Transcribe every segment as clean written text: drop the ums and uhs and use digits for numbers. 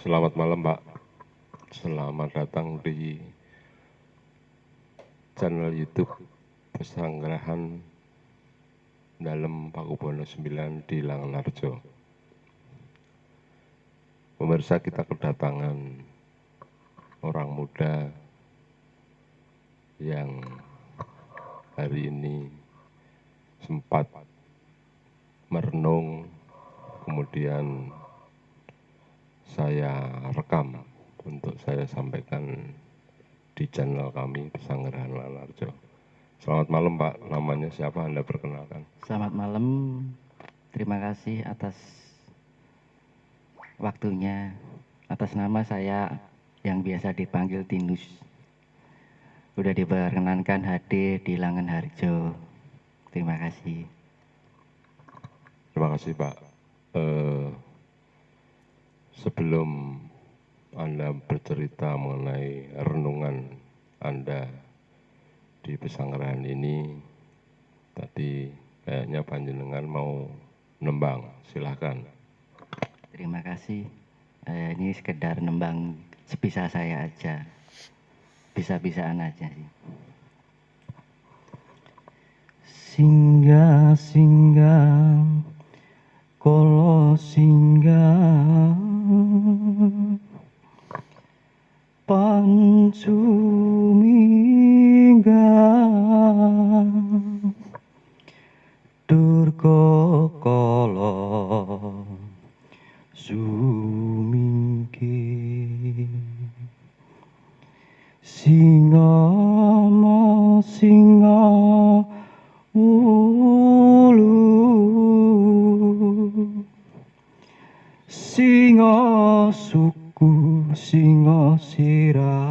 Selamat malam Pak, selamat datang di channel YouTube Pesanggerahan Dalem Pakubono 9 di Langenarjo. Pemirsa, kita kedatangan orang muda yang hari ini sempat merenung, kemudian saya rekam untuk saya sampaikan di channel kami Pesanggerahan Langenarjo. Selamat malam Pak, namanya siapa, Anda perkenalkan? Selamat malam, terima kasih atas waktunya. Atas nama saya yang biasa dipanggil Tinus. Udah diperkenankan hadir di Langenharjo. Terima kasih. Terima kasih Pak. Sebelum Anda bercerita mengenai renungan Anda di Pesanggerahan ini, tadi kayaknya panjenengan mau nembang, silahkan. Terima kasih. Ini sekedar nembang sebisa saya aja. Bisa-bisaan aja sih. Singgah singgah kolo singgah pancu minggah durga kala sumingkih singa ma singa ulu singa suku singa sirah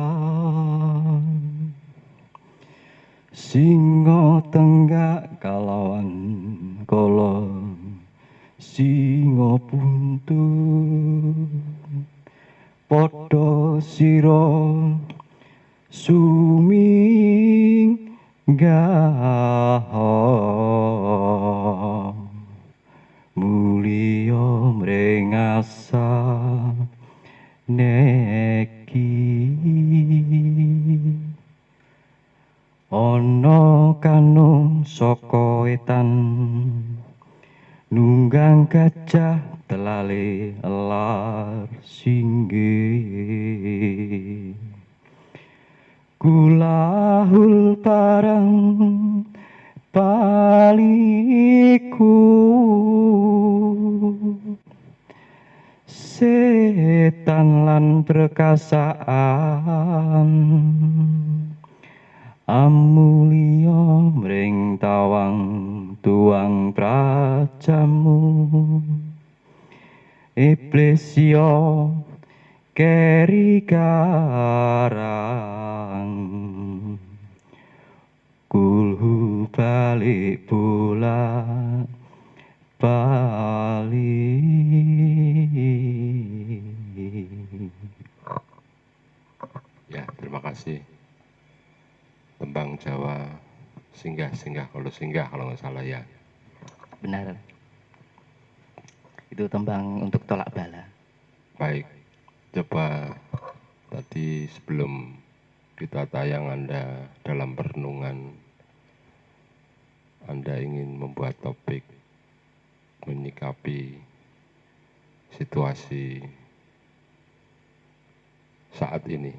singa tenggak kalawan kala singa buntut padha sira suminggah mulia mrengasa neki ana kanung saka etan nunggang gajah telale lar singgih kulahul parang paliku setan lan perkasaan amulya mring tawang tuang prajamu iblis ya keri karang kulhu balik bola balik. Ya, terima kasih. Tembang Jawa singgah-singgah kalau nggak salah ya. Benar. Itu tembang untuk tolak bala. Baik, coba tadi sebelum kita tayang Anda dalam perenungan, Anda ingin membuat topik menyikapi situasi saat ini.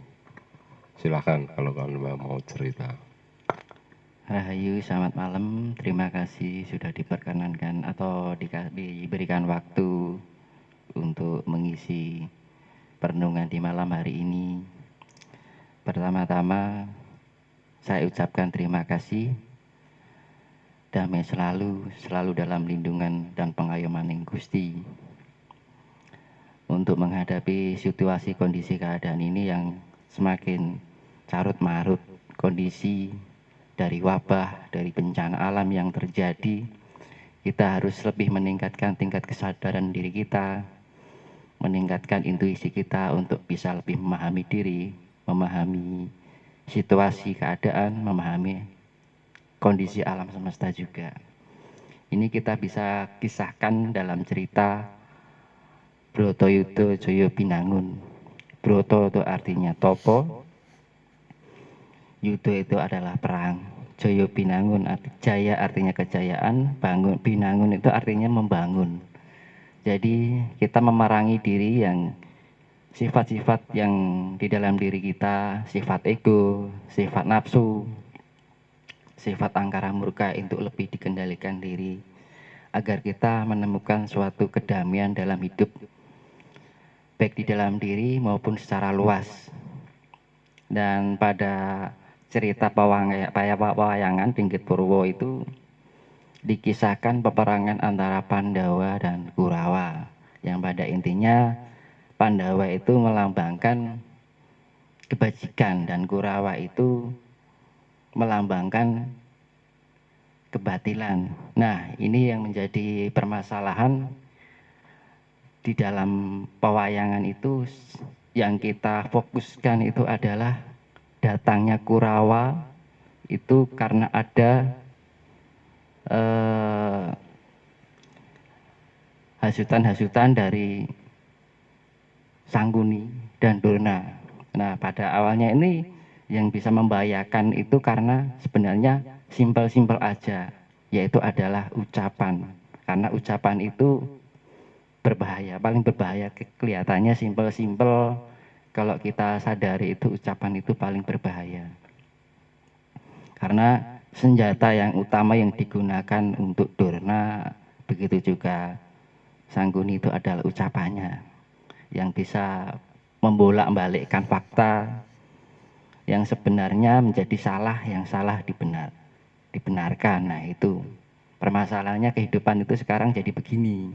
Silahkan kalau Anda mau cerita. Rahayu, selamat malam. Terima kasih sudah diperkenankan atau diberikan waktu untuk mengisi perenungan di malam hari ini. Pertama-tama, saya ucapkan terima kasih. Damai selalu dalam lindungan dan pengayoman Gusti. Untuk menghadapi situasi kondisi keadaan ini yang semakin carut marut, kondisi dari wabah, dari bencana alam yang terjadi, kita harus lebih meningkatkan tingkat kesadaran diri kita, meningkatkan intuisi kita untuk bisa lebih memahami diri, memahami situasi keadaan, memahami kondisi alam semesta juga. Ini kita bisa kisahkan dalam cerita Brotoyudo Joyo Binangun. Broto itu artinya topo, Yudo itu adalah perang. Joyo Binangun, jaya artinya kejayaan, Binangun itu artinya membangun. Jadi kita memerangi diri yang sifat-sifat yang di dalam diri kita, sifat ego, sifat nafsu, sifat angkara murka untuk lebih dikendalikan diri, agar kita menemukan suatu kedamaian dalam hidup, baik di dalam diri maupun secara luas. Dan pada cerita pewayangan Dinggit Purwo itu dikisahkan peperangan antara Pandawa dan Kurawa, yang pada intinya Pandawa itu melambangkan kebajikan dan Kurawa itu melambangkan kebatilan. Nah, ini yang menjadi permasalahan di dalam pewayangan itu. Yang kita fokuskan itu adalah datangnya Kurawa itu karena ada hasutan-hasutan dari Sangguni dan Durna. Nah, pada awalnya ini yang bisa membahayakan itu karena sebenarnya simpel-simpel aja, yaitu adalah ucapan. Karena ucapan itu berbahaya, paling berbahaya. Kelihatannya simpel-simpel, kalau kita sadari itu ucapan itu paling berbahaya. Karena senjata yang utama yang digunakan untuk Durna, begitu juga Sangguni itu adalah ucapannya, yang bisa membolak-balikkan fakta yang sebenarnya menjadi salah, yang salah dibenarkan. Nah, itu permasalahannya, kehidupan itu sekarang jadi begini.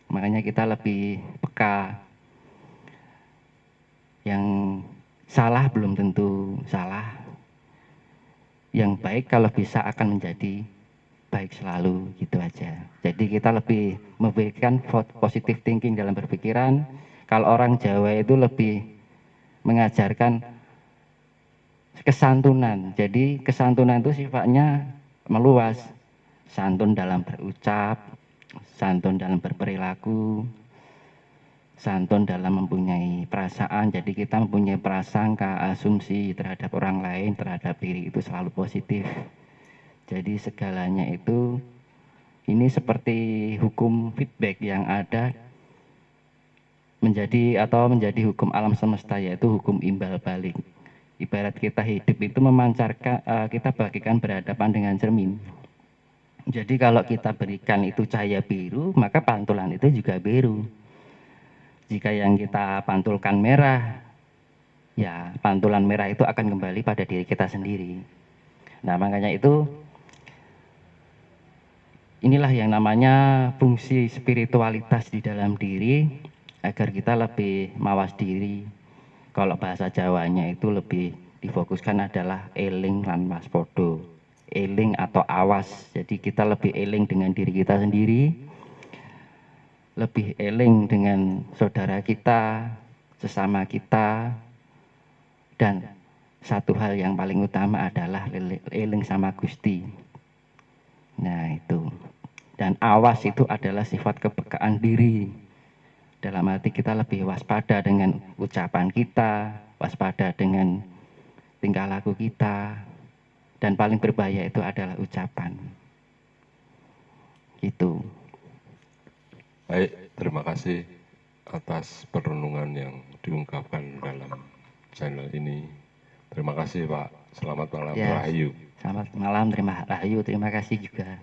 Makanya kita lebih peka. Yang salah belum tentu salah. Yang baik kalau bisa akan menjadi baik selalu, gitu aja. Jadi kita lebih memberikan positive thinking dalam berpikiran. Kalau orang Jawa itu lebih mengajarkan kesantunan. Jadi kesantunan itu sifatnya meluas. Santun dalam berucap, santun dalam berperilaku, santun dalam mempunyai perasaan. Jadi kita mempunyai prasangka, asumsi terhadap orang lain, terhadap diri itu selalu positif. Jadi segalanya itu ini seperti hukum feedback yang ada menjadi hukum alam semesta, yaitu hukum imbal balik. Ibarat kita hidup itu memancarkan, kita bagikan berhadapan dengan cermin. Jadi kalau kita berikan itu cahaya biru, maka pantulan itu juga biru. Jika yang kita pantulkan merah, ya pantulan merah itu akan kembali pada diri kita sendiri. Nah, makanya itu inilah yang namanya fungsi spiritualitas di dalam diri, agar kita lebih mawas diri. Kalau bahasa Jawanya itu lebih difokuskan adalah eling lan waspodo. Eling atau awas. Jadi kita lebih eling dengan diri kita sendiri, lebih eling dengan saudara kita, sesama kita, dan satu hal yang paling utama adalah eling sama Gusti. Nah, itu. Dan awas itu adalah sifat kepekaan diri. Dalam arti kita lebih waspada dengan ucapan kita, waspada dengan tingkah laku kita, dan paling berbahaya itu adalah ucapan. Gitu. Baik, terima kasih atas perenungan yang diungkapkan dalam channel ini. Terima kasih Pak. Selamat malam, Ya, Rahayu. selamat malam, terima kasih juga.